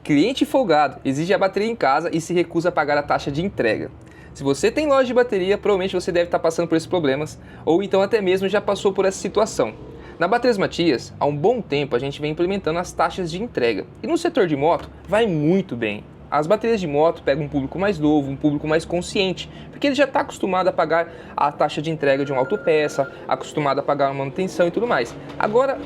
Cliente folgado exige a bateria em casa e se recusa a pagar a taxa de entrega. Se você tem loja de bateria, provavelmente você deve estar passando por esses problemas, ou então até mesmo já passou por essa situação. Na Baterias Matias, há um bom tempo a gente vem implementando as taxas de entrega. E no setor de moto, vai muito bem. As baterias de moto pegam um público mais novo, um público mais consciente, porque ele já está acostumado a pagar a taxa de entrega de uma autopeça, acostumado a pagar uma manutenção e tudo mais. Agora,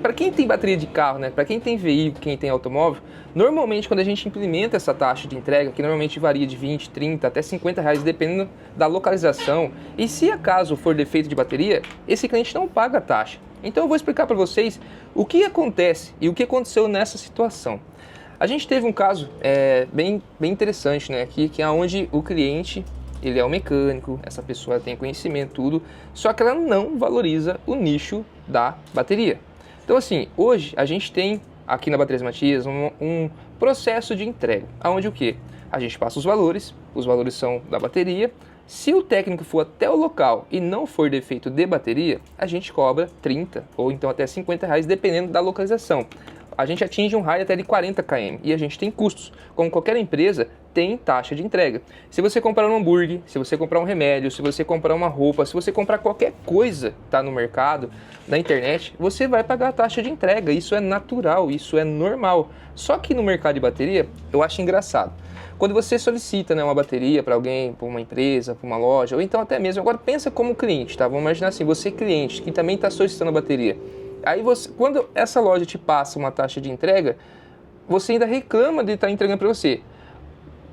para quem tem bateria de carro, né, para quem tem veículo, quem tem automóvel, normalmente quando a gente implementa essa taxa de entrega, que normalmente varia de 20, 30 até 50 reais, dependendo da localização, e se acaso for defeito de bateria, esse cliente não paga a taxa. Então eu vou explicar para vocês o que acontece e o que aconteceu nessa situação. A gente teve um caso bem interessante, né, aqui, que é onde o cliente, ele é um mecânico, essa pessoa tem conhecimento, tudo, só que ela não valoriza o nicho da bateria. Então assim, hoje a gente tem aqui na Baterias Matias um processo de entrega, onde o quê? A gente passa os valores são da bateria. Se o técnico for até o local e não for defeito de bateria, a gente cobra 30 ou então até 50 reais, dependendo da localização. A gente atinge um raio até de 40 km e a gente tem custos. Como qualquer empresa, tem taxa de entrega. Se você comprar um hambúrguer, se você comprar um remédio, se você comprar uma roupa, se você comprar qualquer coisa que está no mercado, na internet, você vai pagar a taxa de entrega. Isso é natural, isso é normal. Só que no mercado de bateria, eu acho engraçado. Quando você solicita, né, uma bateria para alguém, para uma empresa, para uma loja, ou então até mesmo, agora pensa como cliente, tá? Vamos imaginar assim, você cliente que também está solicitando a bateria. Aí você, quando essa loja te passa uma taxa de entrega, você ainda reclama de estar entregando para você.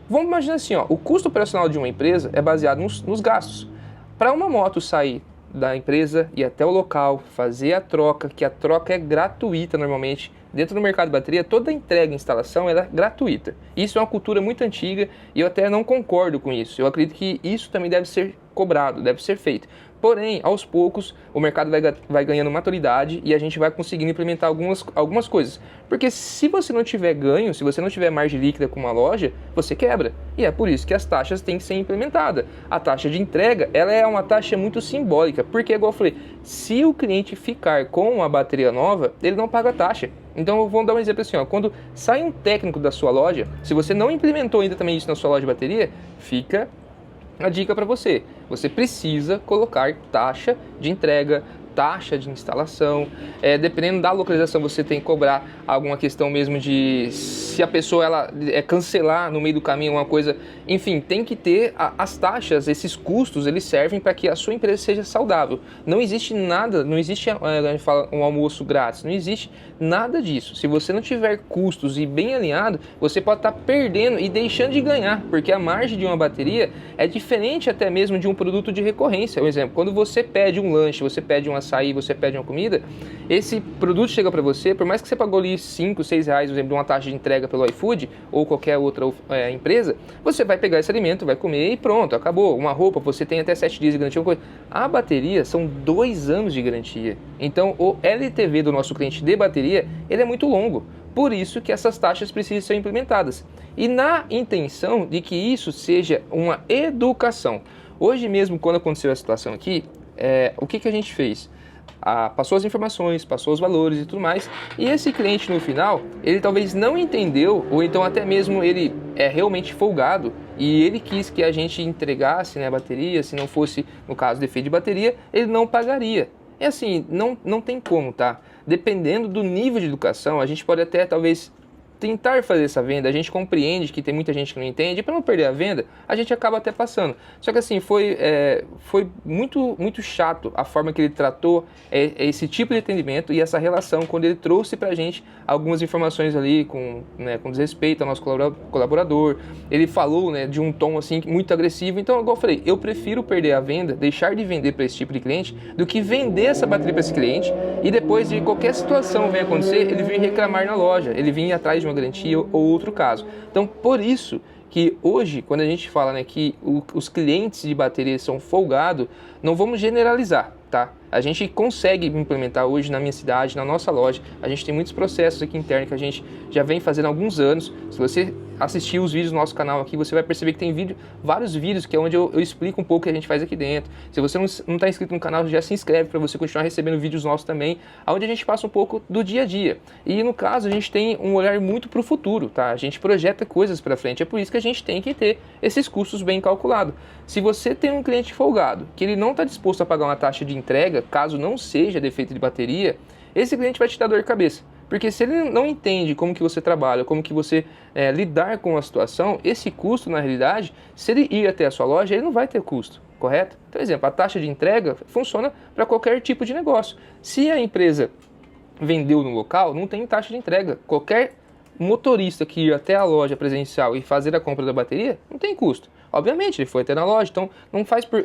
Vamos imaginar assim, ó, o custo operacional de uma empresa é baseado nos gastos. Para uma moto sair da empresa e até o local, fazer a troca, que a troca é gratuita normalmente. Dentro do mercado de bateria, toda entrega e instalação é gratuita. Isso é uma cultura muito antiga e eu até não concordo com isso. Eu acredito que isso também deve ser cobrado, deve ser feito. Porém, aos poucos, o mercado vai ganhando maturidade e a gente vai conseguindo implementar algumas coisas. Porque se você não tiver ganho, se você não tiver margem líquida com uma loja, você quebra. E é por isso que as taxas têm que ser implementadas. A taxa de entrega, ela é uma taxa muito simbólica. Porque, igual eu falei, se o cliente ficar com uma bateria nova, ele não paga a taxa. Então, vamos dar um exemplo assim, ó, quando sai um técnico da sua loja, se você não implementou ainda também isso na sua loja de bateria, fica a dica para você. Você precisa colocar taxa de entrega, taxa de instalação, dependendo da localização você tem que cobrar alguma questão mesmo de se a pessoa ela cancelar no meio do caminho alguma coisa, enfim, tem que ter as taxas, esses custos, eles servem para que a sua empresa seja saudável. Não existe nada, não existe, a gente fala um almoço grátis, não existe nada disso. Se você não tiver custos e bem alinhado, você pode estar perdendo e deixando de ganhar, porque a margem de uma bateria é diferente até mesmo de um produto de recorrência. Por exemplo, quando você pede um lanche, você pede um açaí, você pede uma comida, esse produto chega para você, por mais que você pagou ali 5, 6 reais, por exemplo, de uma taxa de entrega pelo iFood ou qualquer outra empresa, você vai pegar esse alimento, vai comer e pronto, acabou. Uma roupa, você tem até 7 dias de garantia. A bateria são 2 anos de garantia. Então, o LTV do nosso cliente de bateria, ele é muito longo. Por isso que essas taxas precisam ser implementadas. E na intenção de que isso seja uma educação. Hoje mesmo, quando aconteceu a situação aqui, o que a gente fez? Passou as informações, passou os valores e tudo mais, e esse cliente no final, ele talvez não entendeu, ou então até mesmo ele é realmente folgado, e ele quis que a gente entregasse, né, a bateria, se não fosse, no caso, defeito de bateria, ele não pagaria. É assim, não tem como, tá? Dependendo do nível de educação, a gente pode até, talvez, tentar fazer essa venda. A gente compreende que tem muita gente que não entende, e para não perder a venda, a gente acaba até passando. Só que assim, foi muito chato a forma que ele tratou esse tipo de atendimento e essa relação, quando ele trouxe pra gente algumas informações ali com desrespeito ao nosso colaborador. Ele falou, né, de um tom assim muito agressivo. Então, igual eu falei, eu prefiro perder a venda, deixar de vender para esse tipo de cliente, do que vender essa bateria para esse cliente e depois de qualquer situação venha acontecer, ele vir reclamar na loja, ele vir atrás de uma garantia ou outro caso. Então, por isso que hoje, quando a gente fala, né, que os clientes de bateria são folgados, não vamos generalizar. tá? A gente consegue implementar hoje na minha cidade, na nossa loja, a gente tem muitos processos aqui internos que a gente já vem fazendo há alguns anos. Se você assistir os vídeos do nosso canal aqui, você vai perceber que tem vários vídeos que é onde eu explico um pouco o que a gente faz aqui dentro. Se você não está inscrito no canal, já se inscreve para você continuar recebendo vídeos nossos também, onde a gente passa um pouco do dia a dia. E no caso, a gente tem um olhar muito para o futuro, tá? A gente projeta coisas para frente, é por isso que a gente tem que ter esses custos bem calculados. Se você tem um cliente folgado, que ele não está disposto a pagar uma taxa de entrega, caso não seja defeito de bateria, esse cliente vai te dar dor de cabeça. Porque se ele não entende como que você trabalha, como que você lidar com a situação, esse custo, na realidade, se ele ir até a sua loja, ele não vai ter custo, correto? Então, por exemplo, a taxa de entrega funciona para qualquer tipo de negócio. Se a empresa vendeu no local, não tem taxa de entrega. Qualquer motorista que ir até a loja presencial e fazer a compra da bateria, não tem custo. Obviamente, ele foi até na loja, então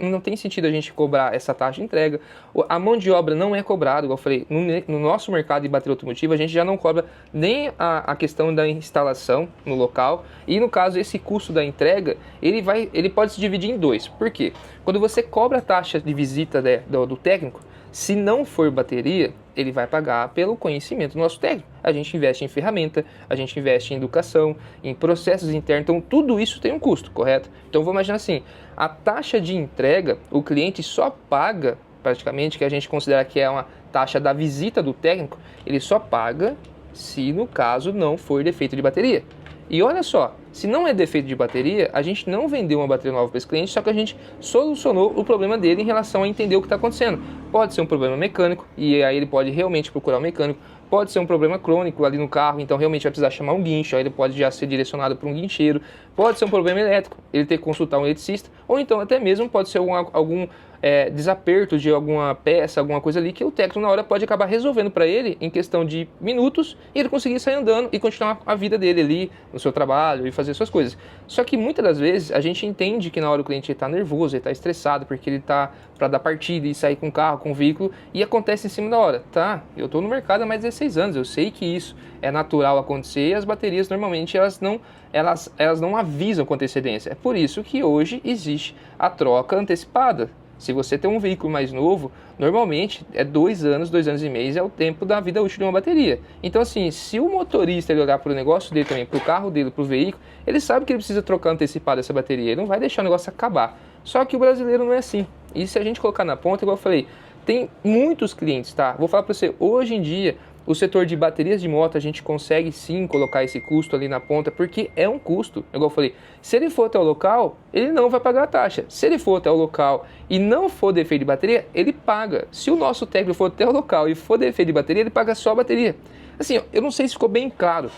não tem sentido a gente cobrar essa taxa de entrega. A mão de obra não é cobrada, igual eu falei, no nosso mercado de bateria automotiva, a gente já não cobra nem a questão da instalação no local, e no caso, esse custo da entrega, ele pode se dividir em dois. Por quê? Quando você cobra a taxa de visita do técnico, se não for bateria, ele vai pagar pelo conhecimento do nosso técnico. A gente investe em ferramenta, a gente investe em educação, em processos internos, então tudo isso tem um custo, correto? Então vamos imaginar assim, a taxa de entrega, o cliente só paga, praticamente, que a gente considera que é uma taxa da visita do técnico, ele só paga se no caso não for defeito de bateria. E olha só, se não é defeito de bateria, a gente não vendeu uma bateria nova para esse cliente, só que a gente solucionou o problema dele em relação a entender o que está acontecendo. Pode ser um problema mecânico, e aí ele pode realmente procurar um mecânico. Pode ser um problema crônico ali no carro, então realmente vai precisar chamar um guincho, aí ele pode já ser direcionado para um guincheiro. Pode ser um problema elétrico, ele ter que consultar um eletricista, ou então até mesmo pode ser algum desaperto de alguma peça, alguma coisa ali, que o técnico na hora pode acabar resolvendo para ele em questão de minutos, e ele conseguir sair andando e continuar a vida dele ali, no seu trabalho e fazer suas coisas. Só que muitas das vezes a gente entende que na hora o cliente está nervoso, ele está estressado, porque ele está para dar partida e sair com o carro, com o veículo, e acontece em cima da hora. Tá, eu estou no mercado há mais de 16 anos, eu sei que isso é natural acontecer, e as baterias normalmente elas não avisam com antecedência. É por isso que hoje existe a troca antecipada. Se você tem um veículo mais novo, normalmente é 2 anos, 2 anos e meio é o tempo da vida útil de uma bateria. Então assim, se o motorista ele olhar para o negócio dele também, para o carro dele, para o veículo, ele sabe que ele precisa trocar antecipado essa bateria, ele não vai deixar o negócio acabar. Só que o brasileiro não é assim. E se a gente colocar na ponta, igual eu falei, tem muitos clientes, tá? Vou falar para você, hoje em dia, o setor de baterias de moto, a gente consegue sim colocar esse custo ali na ponta, porque é um custo. Igual eu falei, se ele for até o local, ele não vai pagar a taxa. Se ele for até o local e não for defeito de bateria, ele paga. Se o nosso técnico for até o local e for defeito de bateria, ele paga só a bateria. Assim, eu não sei se ficou bem claro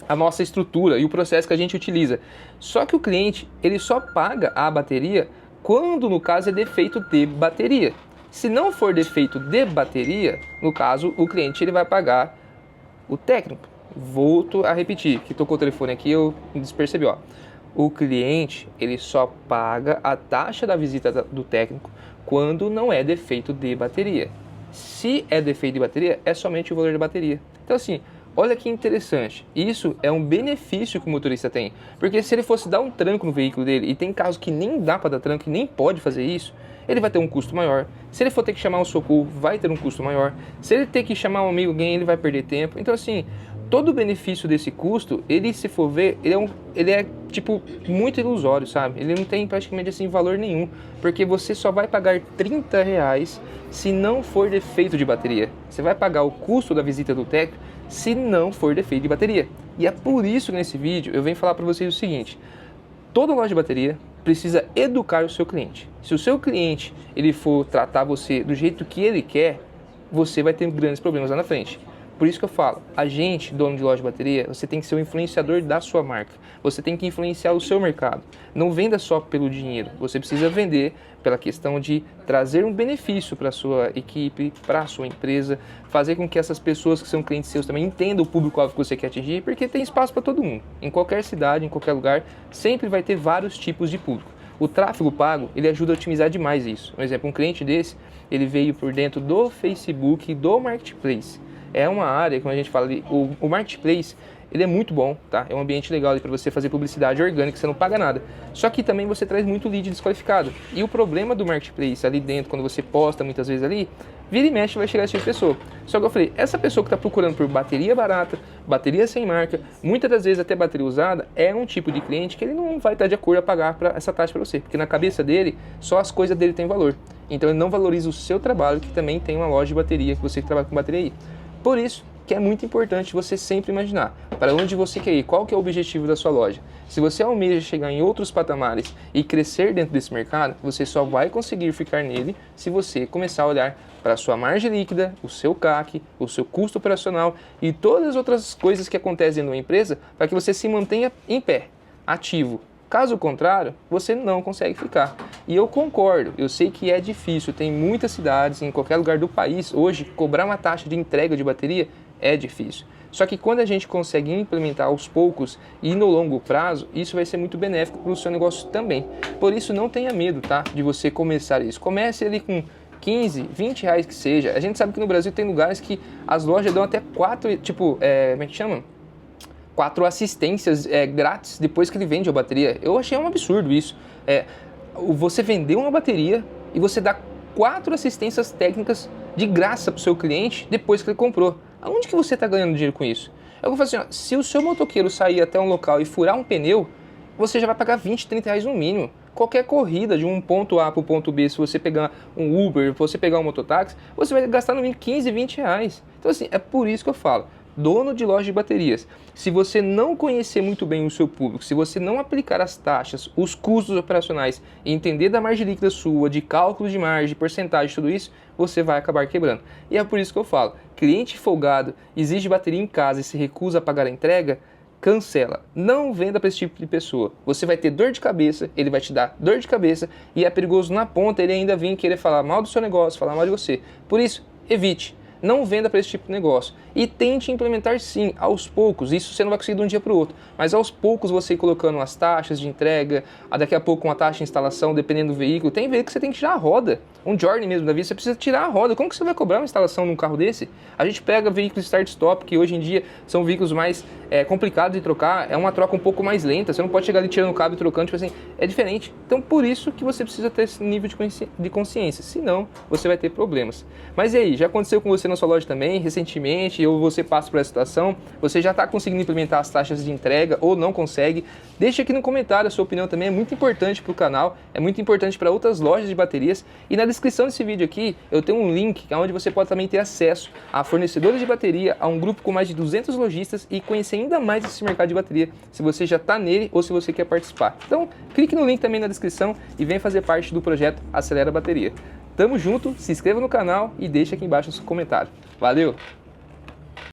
a nossa estrutura e o processo que a gente utiliza. Só que o cliente, ele só paga a bateria quando, no caso, é defeito de bateria. Se não for defeito de bateria, no caso, o cliente ele vai pagar o técnico. Volto a repetir, que tocou o telefone aqui, eu despercebi, ó. O cliente, ele só paga a taxa da visita do técnico quando não é defeito de bateria. Se é defeito de bateria, é somente o valor da bateria. Então assim, olha que interessante, isso é um benefício que o motorista tem, porque se ele fosse dar um tranco no veículo dele, e tem casos que nem dá para dar tranco e nem pode fazer isso, ele vai ter um custo maior. Se ele for ter que chamar um socorro, vai ter um custo maior. Se ele ter que chamar um amigo, alguém, ele vai perder tempo. Então assim, todo o benefício desse custo, ele, se for ver, ele é tipo muito ilusório, sabe? Ele não tem praticamente assim valor nenhum, porque você só vai pagar R$30 se não for defeito de bateria. Você vai pagar o custo da visita do técnico se não for defeito de bateria. E é por isso que nesse vídeo eu venho falar para vocês o seguinte: toda loja de bateria precisa educar o seu cliente. Se o seu cliente ele for tratar você do jeito que ele quer, você vai ter grandes problemas lá na frente. Por isso que eu falo, a gente, dono de loja de bateria, você tem que ser o influenciador da sua marca. Você tem que influenciar o seu mercado. Não venda só pelo dinheiro. Você precisa vender pela questão de trazer um benefício para a sua equipe, para a sua empresa, fazer com que essas pessoas que são clientes seus também entendam o público-alvo que você quer atingir, porque tem espaço para todo mundo. Em qualquer cidade, em qualquer lugar, sempre vai ter vários tipos de público. O tráfego pago, ele ajuda a otimizar demais isso. Por exemplo, um cliente desse, ele veio por dentro do Facebook, do Marketplace. É uma área, como a gente fala ali, o Marketplace ele é muito bom, tá? É um ambiente legal para você fazer publicidade orgânica, você não paga nada. Só que também você traz muito lead desqualificado. E o problema do marketplace ali dentro, quando você posta muitas vezes ali, vira e mexe vai chegar esse tipo de pessoa. Só que eu falei, essa pessoa que está procurando por bateria barata, bateria sem marca, muitas das vezes até bateria usada, é um tipo de cliente que ele não vai estar de acordo a pagar essa taxa para você. Porque na cabeça dele, só as coisas dele têm valor. Então ele não valoriza o seu trabalho, que também tem uma loja de bateria, que você que trabalha com bateria aí. Por isso que é muito importante você sempre imaginar para onde você quer ir, qual que é o objetivo da sua loja. Se você almeja chegar em outros patamares e crescer dentro desse mercado, você só vai conseguir ficar nele se você começar a olhar para a sua margem líquida, o seu CAC, o seu custo operacional e todas as outras coisas que acontecem numa empresa para que você se mantenha em pé, ativo. Caso contrário, você não consegue ficar. E eu concordo, eu sei que é difícil, tem muitas cidades, em qualquer lugar do país, hoje, cobrar uma taxa de entrega de bateria é difícil. Só que quando a gente consegue implementar aos poucos e no longo prazo, isso vai ser muito benéfico para o seu negócio também. Por isso, não tenha medo, tá, de você começar isso. Comece ali com 15, 20 reais que seja. A gente sabe que no Brasil tem lugares que as lojas dão até 4, como é que chama? 4 assistências grátis depois que ele vende a bateria. Eu achei um absurdo isso. Você vender uma bateria e você dá 4 assistências técnicas de graça para o seu cliente depois que ele comprou. Aonde que você está ganhando dinheiro com isso? Eu vou falar assim, ó, se o seu motoqueiro sair até um local e furar um pneu, você já vai pagar 20, 30 reais no mínimo. Qualquer corrida de um ponto A para o ponto B, se você pegar um Uber, se você pegar um mototáxi, você vai gastar no mínimo 15, 20 reais. Então assim, é por isso que eu falo. Dono de loja de baterias, se você não conhecer muito bem o seu público, se você não aplicar as taxas, os custos operacionais e entender da margem líquida sua, de cálculo de margem, porcentagem, tudo isso, você vai acabar quebrando. E é por isso que eu falo, cliente folgado, exige bateria em casa e se recusa a pagar a entrega, cancela. Não venda para esse tipo de pessoa. Você vai ter dor de cabeça, ele vai te dar dor de cabeça e é perigoso na ponta ele ainda vir querer falar mal do seu negócio, falar mal de você. Por isso, evite. Não venda para esse tipo de negócio. E tente implementar sim, aos poucos. Isso você não vai conseguir de um dia para o outro. Mas aos poucos você ir colocando as taxas de entrega, daqui a pouco uma taxa de instalação, dependendo do veículo. Tem veículo que você tem que tirar a roda. Um Journey mesmo da vida, você precisa tirar a roda. Como que você vai cobrar uma instalação num carro desse? A gente pega veículos start-stop, que hoje em dia são veículos mais complicados de trocar. É uma troca um pouco mais lenta. Você não pode chegar ali tirando o cabo e trocando. Tipo assim, é diferente. Então por isso que você precisa ter esse nível de consciência. Senão você vai ter problemas. Mas e aí, já aconteceu com você na sua loja também, recentemente, ou você passa por essa situação, você já está conseguindo implementar as taxas de entrega ou não consegue? Deixa aqui no comentário a sua opinião também, é muito importante para o canal, é muito importante para outras lojas de baterias. E na descrição desse vídeo aqui, eu tenho um link onde você pode também ter acesso a fornecedores de bateria, a um grupo com mais de 200 lojistas e conhecer ainda mais esse mercado de bateria, se você já está nele ou se você quer participar. Então, clique no link também na descrição e venha fazer parte do projeto Acelera Bateria. Tamo junto, se inscreva no canal e deixa aqui embaixo o seu comentário. Valeu!